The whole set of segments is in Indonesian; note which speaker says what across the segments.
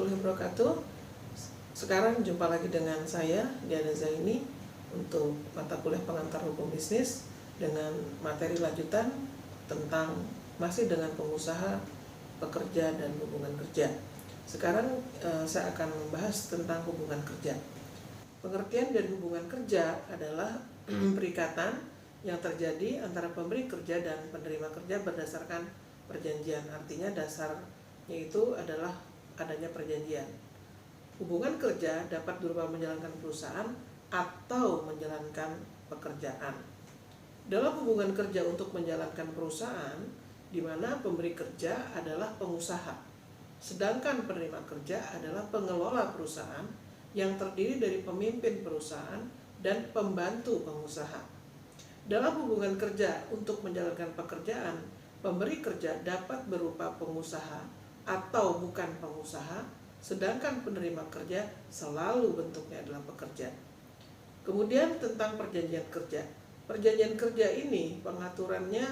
Speaker 1: warahmatullahi wabarakatuh. Sekarang jumpa lagi dengan saya, Diana Zaini, untuk mata kuliah pengantar hukum bisnis dengan materi lanjutan tentang masih dengan pengusaha, pekerja, dan hubungan kerja. Sekarang saya akan membahas tentang hubungan kerja. Pengertian dari hubungan kerja adalah perikatan yang terjadi antara pemberi kerja dan penerima kerja berdasarkan perjanjian. Artinya dasarnya itu adalah adanya perjanjian. Hubungan kerja dapat berupa menjalankan perusahaan atau menjalankan pekerjaan. Dalam hubungan kerja untuk menjalankan perusahaan, di mana pemberi kerja adalah pengusaha, sedangkan penerima kerja adalah pengelola perusahaan yang terdiri dari pemimpin perusahaan dan pembantu pengusaha. Dalam hubungan kerja untuk menjalankan pekerjaan, pemberi kerja dapat berupa pengusaha atau bukan pengusaha, sedangkan penerima kerja selalu bentuknya adalah pekerja. Kemudian tentang perjanjian kerja. Perjanjian kerja ini pengaturannya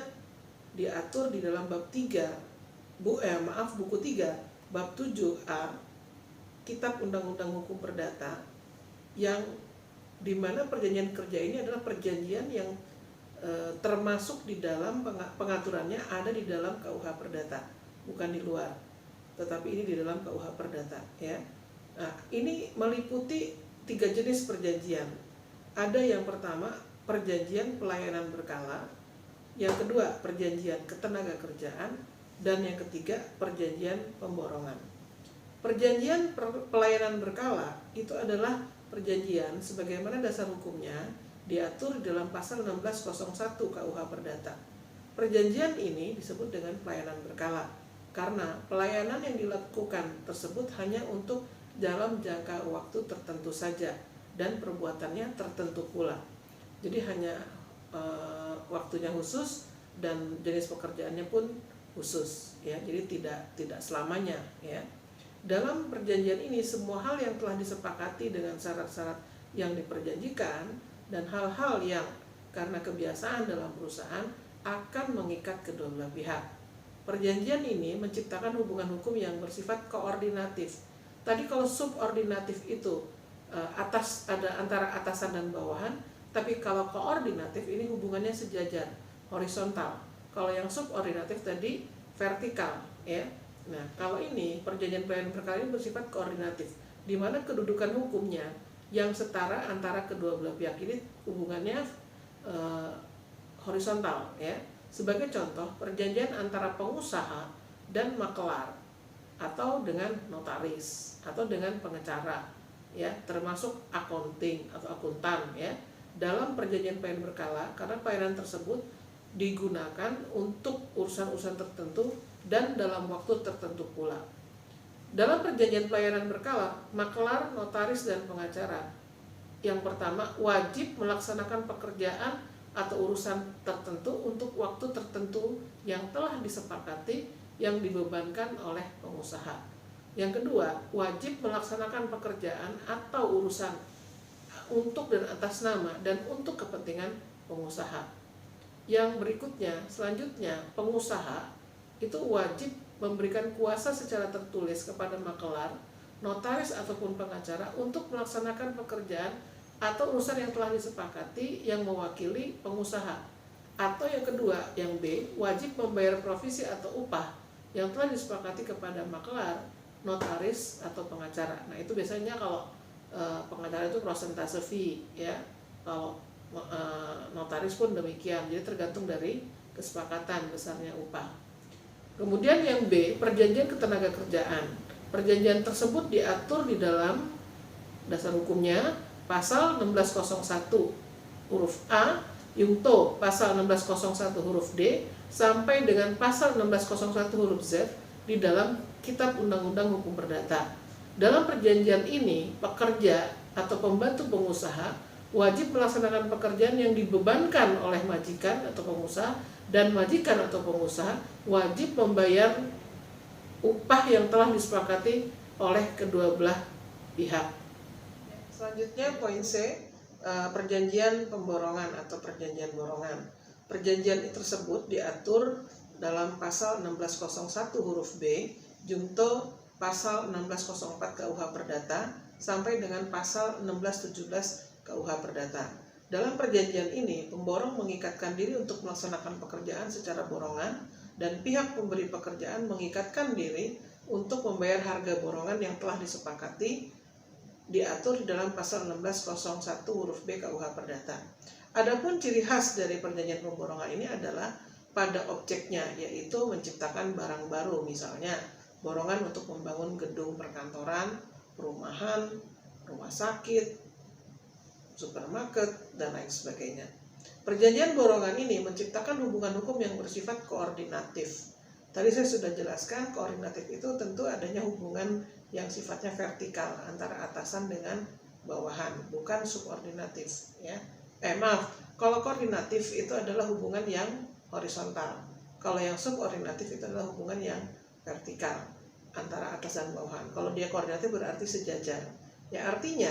Speaker 1: diatur di dalam bab 3, buku 3, bab 7A, Kitab Undang-Undang Hukum Perdata, yang dimana perjanjian kerja ini adalah perjanjian yang termasuk di dalam pengaturannya ada di dalam KUH Perdata, bukan di luar, tetapi ini di dalam KUH Perdata, ya. Nah, ini meliputi 3 jenis perjanjian. Ada yang pertama, perjanjian pelayanan berkala, yang kedua, perjanjian ketenagakerjaan, dan yang ketiga, perjanjian pemborongan. Perjanjian pelayanan berkala itu adalah perjanjian sebagaimana dasar hukumnya diatur di dalam pasal 1601 KUH Perdata. Perjanjian ini disebut dengan pelayanan berkala karena pelayanan yang dilakukan tersebut hanya untuk dalam jangka waktu tertentu saja dan perbuatannya tertentu pula. Jadi hanya waktunya khusus dan jenis pekerjaannya pun khusus, ya. Jadi tidak selamanya, ya. Dalam perjanjian ini semua hal yang telah disepakati dengan syarat-syarat yang diperjanjikan dan hal-hal yang karena kebiasaan dalam perusahaan akan mengikat kedua belah pihak. Perjanjian ini menciptakan hubungan hukum yang bersifat koordinatif. Tadi kalau subordinatif itu ada antara atasan dan bawahan, tapi kalau koordinatif ini hubungannya sejajar, horizontal. Kalau yang subordinatif tadi vertikal, ya. Nah, kalau ini perjanjian pelayanan berkala ini bersifat koordinatif, di mana kedudukan hukumnya yang setara antara kedua belah pihak ini hubungannya horizontal, ya. Sebagai contoh, perjanjian antara pengusaha dan makelar atau dengan notaris atau dengan pengacara, ya, termasuk accounting atau akuntan, ya. Dalam perjanjian pelayanan berkala, karena pelayanan tersebut digunakan untuk urusan-urusan tertentu dan dalam waktu tertentu pula. Dalam perjanjian pelayanan berkala, makelar, notaris, dan pengacara yang pertama wajib melaksanakan pekerjaan atau urusan tertentu untuk waktu tertentu yang telah disepakati yang dibebankan oleh pengusaha. Yang kedua, wajib melaksanakan pekerjaan atau urusan untuk dan atas nama dan untuk kepentingan pengusaha. Yang berikutnya, selanjutnya, pengusaha itu wajib memberikan kuasa secara tertulis kepada makelar, notaris ataupun pengacara untuk melaksanakan pekerjaan atau urusan yang telah disepakati yang mewakili pengusaha. Atau yang kedua, yang B, wajib membayar provisi atau upah yang telah disepakati kepada makelar, notaris atau pengacara. Nah, itu biasanya kalau pengacara itu persentase fee, ya. Kalau notaris pun demikian. Jadi tergantung dari kesepakatan besarnya upah. Kemudian yang B, perjanjian ketenagakerjaan. Perjanjian tersebut diatur di dalam dasar hukumnya pasal 1601 huruf A, Yungto pasal 1601 huruf D sampai dengan pasal 1601 huruf Z di dalam Kitab Undang-Undang Hukum Perdata. Dalam perjanjian ini, pekerja atau pembantu pengusaha wajib melaksanakan pekerjaan yang dibebankan oleh majikan atau pengusaha, dan majikan atau pengusaha wajib membayar upah yang telah disepakati oleh kedua belah pihak. Selanjutnya poin C, perjanjian pemborongan atau perjanjian borongan. Perjanjian tersebut diatur dalam pasal 1601 huruf B, Junto pasal 1604 KUH Perdata sampai dengan pasal 1617 KUH Perdata. Dalam perjanjian ini, pemborong mengikatkan diri untuk melaksanakan pekerjaan secara borongan dan pihak pemberi pekerjaan mengikatkan diri untuk membayar harga borongan yang telah disepakati diatur di dalam pasal 1601 huruf B KUH Perdata. Adapun ciri khas dari perjanjian pemborongan ini adalah pada objeknya, yaitu menciptakan barang baru, misalnya borongan untuk membangun gedung perkantoran, perumahan, rumah sakit, supermarket, dan lain sebagainya. Perjanjian borongan ini menciptakan hubungan hukum yang bersifat koordinatif. Tadi saya sudah jelaskan, koordinatif itu tentu adanya hubungan yang sifatnya vertikal antara atasan dengan bawahan, bukan subordinatif, ya. Kalau koordinatif itu adalah hubungan yang horizontal. Kalau yang subordinatif itu adalah hubungan yang vertikal antara atas dan bawahan. Kalau dia koordinatif berarti sejajar. Ya, artinya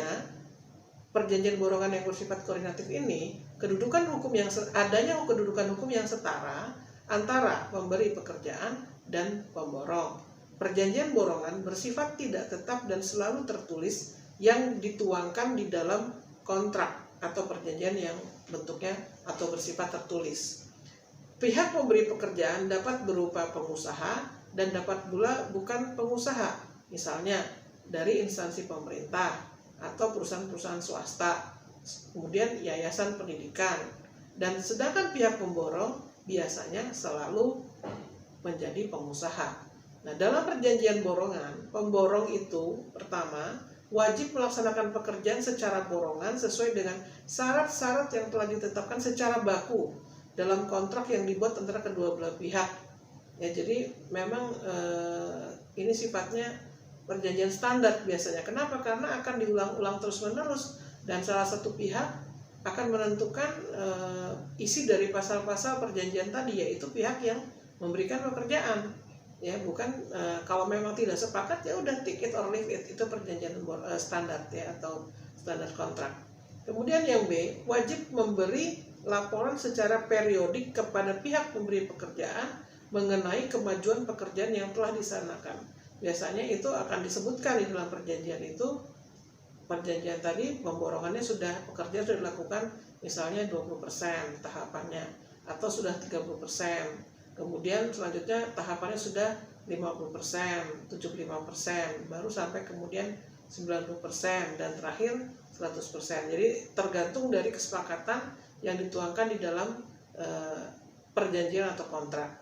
Speaker 1: perjanjian borongan yang bersifat koordinatif ini adanya kedudukan hukum yang setara antara pemberi pekerjaan dan pemborong. Perjanjian borongan bersifat tidak tetap dan selalu tertulis yang dituangkan di dalam kontrak atau perjanjian yang bentuknya atau bersifat tertulis. Pihak pemberi pekerjaan dapat berupa pengusaha dan dapat pula bukan pengusaha, misalnya dari instansi pemerintah atau perusahaan-perusahaan swasta, kemudian yayasan pendidikan, dan sedangkan pihak pemborong biasanya selalu menjadi pengusaha. Nah, dalam perjanjian borongan, pemborong itu pertama wajib melaksanakan pekerjaan secara borongan sesuai dengan syarat-syarat yang telah ditetapkan secara baku dalam kontrak yang dibuat antara kedua belah pihak. Ya, jadi memang ini sifatnya perjanjian standar biasanya. Kenapa? Karena akan diulang-ulang terus-menerus dan salah satu pihak akan menentukan isi dari pasal-pasal perjanjian tadi, yaitu pihak yang memberikan pekerjaan. Ya, bukan kalau memang tidak sepakat ya udah take it or leave it, itu perjanjian standar ya atau standar kontrak. Kemudian yang B, wajib memberi laporan secara periodik kepada pihak pemberi pekerjaan mengenai kemajuan pekerjaan yang telah disanakan. Biasanya itu akan disebutkan di dalam perjanjian itu, perjanjian tadi pemborongannya pekerjaan sudah dilakukan misalnya 20% tahapannya atau sudah 30%. Kemudian selanjutnya tahapannya sudah 50%, 75%, baru sampai kemudian 90% dan terakhir 100%. Jadi tergantung dari kesepakatan yang dituangkan di dalam perjanjian atau kontrak.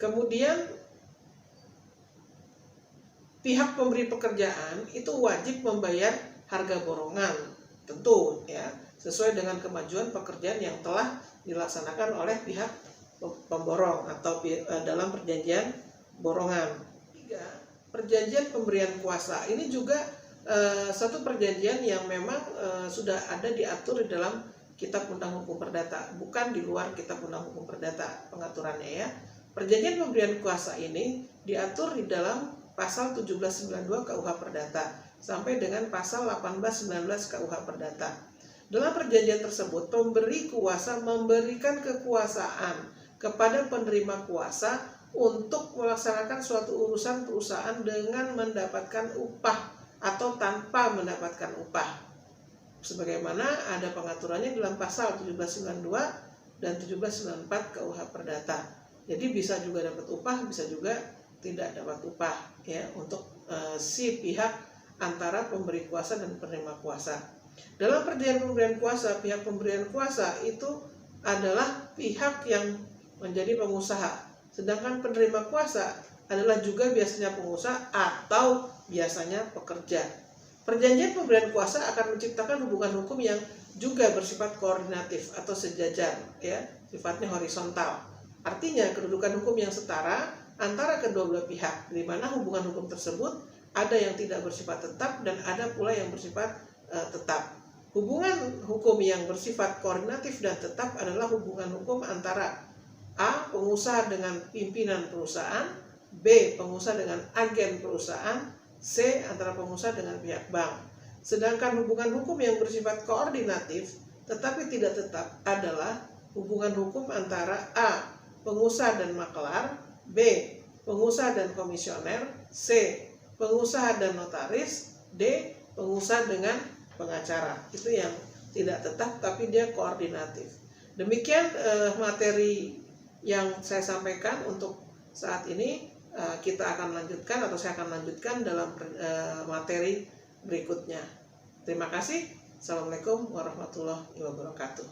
Speaker 1: Kemudian pihak pemberi pekerjaan itu wajib membayar harga borongan, tentu ya, sesuai dengan kemajuan pekerjaan yang telah dilaksanakan oleh pihak pemborong atau dalam perjanjian borongan. Perjanjian pemberian kuasa ini juga satu perjanjian yang memang sudah ada diatur di dalam Kitab Undang Hukum Perdata, bukan di luar Kitab Undang Hukum Perdata pengaturannya ya. Perjanjian pemberian kuasa ini diatur di dalam pasal 1792 KUH Perdata sampai dengan pasal 1819 KUH Perdata. Dalam perjanjian tersebut, pemberi kuasa memberikan kekuasaan kepada penerima kuasa untuk melaksanakan suatu urusan perusahaan dengan mendapatkan upah atau tanpa mendapatkan upah. Sebagaimana ada pengaturannya dalam pasal 1792 dan 1794 KUH Perdata. Jadi bisa juga dapat upah, bisa juga tidak dapat upah ya untuk si pihak antara pemberi kuasa dan penerima kuasa. Dalam perjanjian pemberian kuasa, pihak pemberian kuasa itu adalah pihak yang menjadi pengusaha, sedangkan penerima kuasa adalah juga biasanya pengusaha atau biasanya pekerja. Perjanjian pemberian kuasa akan menciptakan hubungan hukum yang juga bersifat koordinatif atau sejajar ya, sifatnya horizontal. Artinya kedudukan hukum yang setara antara kedua belah pihak, di mana hubungan hukum tersebut ada yang tidak bersifat tetap dan ada pula yang bersifat tetap. Hubungan hukum yang bersifat koordinatif dan tetap adalah hubungan hukum antara A. Pengusaha dengan pimpinan perusahaan, B. Pengusaha dengan agen perusahaan, C. Antara pengusaha dengan pihak bank. Sedangkan hubungan hukum yang bersifat koordinatif tetapi tidak tetap adalah hubungan hukum antara A. Pengusaha dan makelar, B. Pengusaha dan komisioner, C. pengusaha dan notaris, D. pengusaha dengan pengacara. Itu yang tidak tetap tapi dia koordinatif. Demikian materi yang saya sampaikan untuk saat ini. Kita akan lanjutkan atau saya akan lanjutkan dalam materi berikutnya. Terima kasih. Assalamualaikum warahmatullahi wabarakatuh.